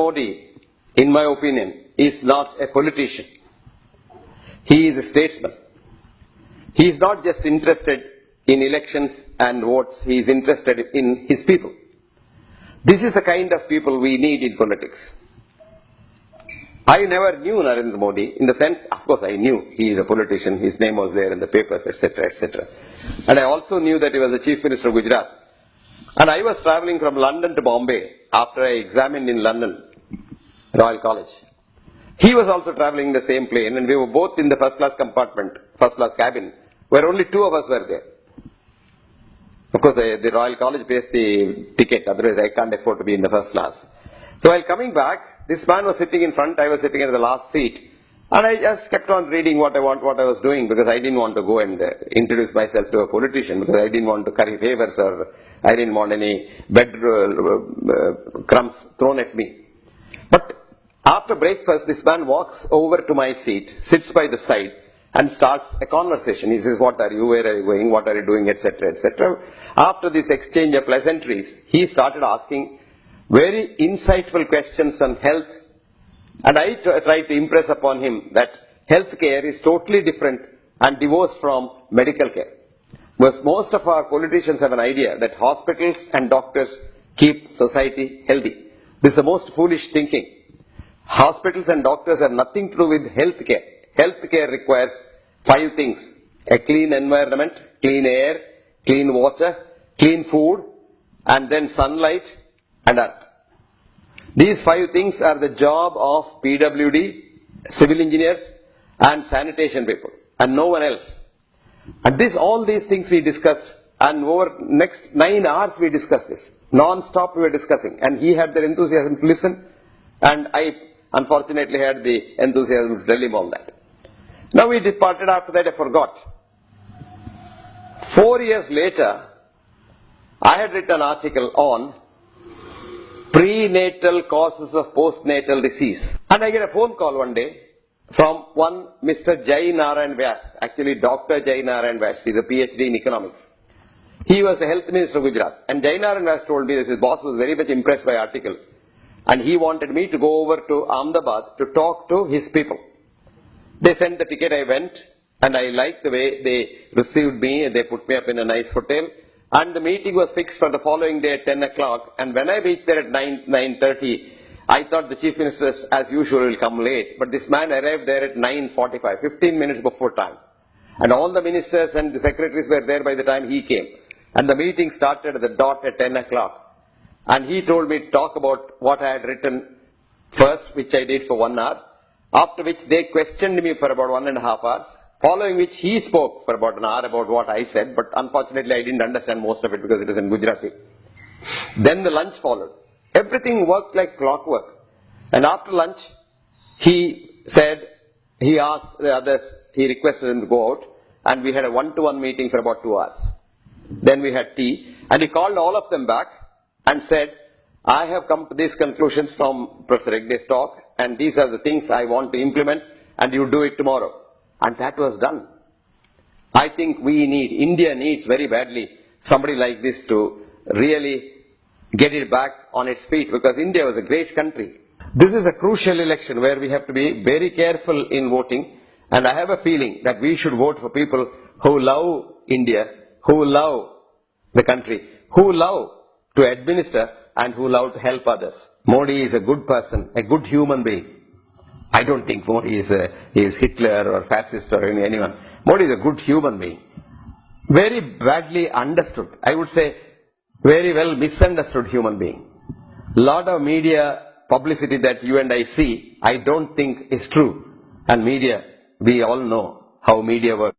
Modi, in my opinion, is not a politician. He is a statesman. He is not just interested in elections and votes, he is interested in his people. This is the kind of people we need in politics. I never knew Narendra Modi in the sense, of course I knew he is a politician, his name was there in the papers, etc., etc. And I also knew that he was the Chief Minister of Gujarat. And I was travelling from London to Bombay after I examined in London, Royal College. He was also travelling in the same plane and we were both in the first class compartment, first class cabin, where only two of us were there. Of course, the Royal College pays the ticket, otherwise I can't afford to be in the first class. So while coming back, this man was sitting in front, I was sitting at the last seat, and I just kept on reading what I was doing, because I didn't want to go and introduce myself to a politician, because I didn't want to curry favors or I didn't want any bed crumbs thrown at me. But after breakfast, this man walks over to my seat, sits by the side, and starts a conversation. He says, what are you, where are you going, what are you doing, etc., etc. After this exchange of pleasantries, he started asking very insightful questions on health, and I tried to impress upon him that health care is totally different and divorced from medical care. Because most of our politicians have an idea that hospitals and doctors keep society healthy. This is the most foolish thinking. Hospitals and doctors have nothing to do with health care. Health care requires 5 things: a clean environment, clean air, clean water, clean food, and then sunlight and earth. These 5 things are the job of PWD, civil engineers and sanitation people, and no one else. And all these things we discussed, and over next 9 hours we discussed this. Non-stop we were discussing, and he had the enthusiasm to listen, and I unfortunately had the enthusiasm to tell him all that. Now we departed. After that I forgot. 4 years later, I had written an article on prenatal causes of postnatal disease. And I get a phone call one day from one Mr. Jai Narayan Vyas, actually Dr. Jai Narayan Vyas, he is a PhD in economics. He was the health minister of Gujarat. And Jai Narayan Vyas told me that his boss was very much impressed by the article. And he wanted me to go over to Ahmedabad to talk to his people. They sent the ticket, I went, and I liked the way they received me, they put me up in a nice hotel. And the meeting was fixed for the following day at 10 o'clock. And when I reached there at 9:30, I thought the chief minister, as usual, will come late. But this man arrived there at 9:45, 15 minutes before time. And all the ministers and the secretaries were there by the time he came. And the meeting started at the dot at 10 o'clock. And he told me to talk about what I had written first, which I did for 1 hour. After which they questioned me for about 1.5 hours. Following which he spoke for about an hour about what I said, but unfortunately I didn't understand most of it because it was in Gujarati. Then the lunch followed. Everything worked like clockwork. And after lunch, he asked the others, he requested them to go out, and we had a one-to-one meeting for about 2 hours. Then we had tea, and he called all of them back and said, I have come to these conclusions from Professor Hegde's talk, and these are the things I want to implement, and you do it tomorrow. And that was done. I think India needs very badly somebody like this to really get it back on its feet, because India was a great country. This is a crucial election where we have to be very careful in voting, and I have a feeling that we should vote for people who love India, who love the country, who love to administer and who love to help others. Modi is a good person, a good human being. I don't think Modi is Hitler or fascist or anyone. Modi is a good human being. Very badly understood. I would say very well misunderstood human being. Lot of media publicity that you and I see, I don't think is true. And media, we all know how media works.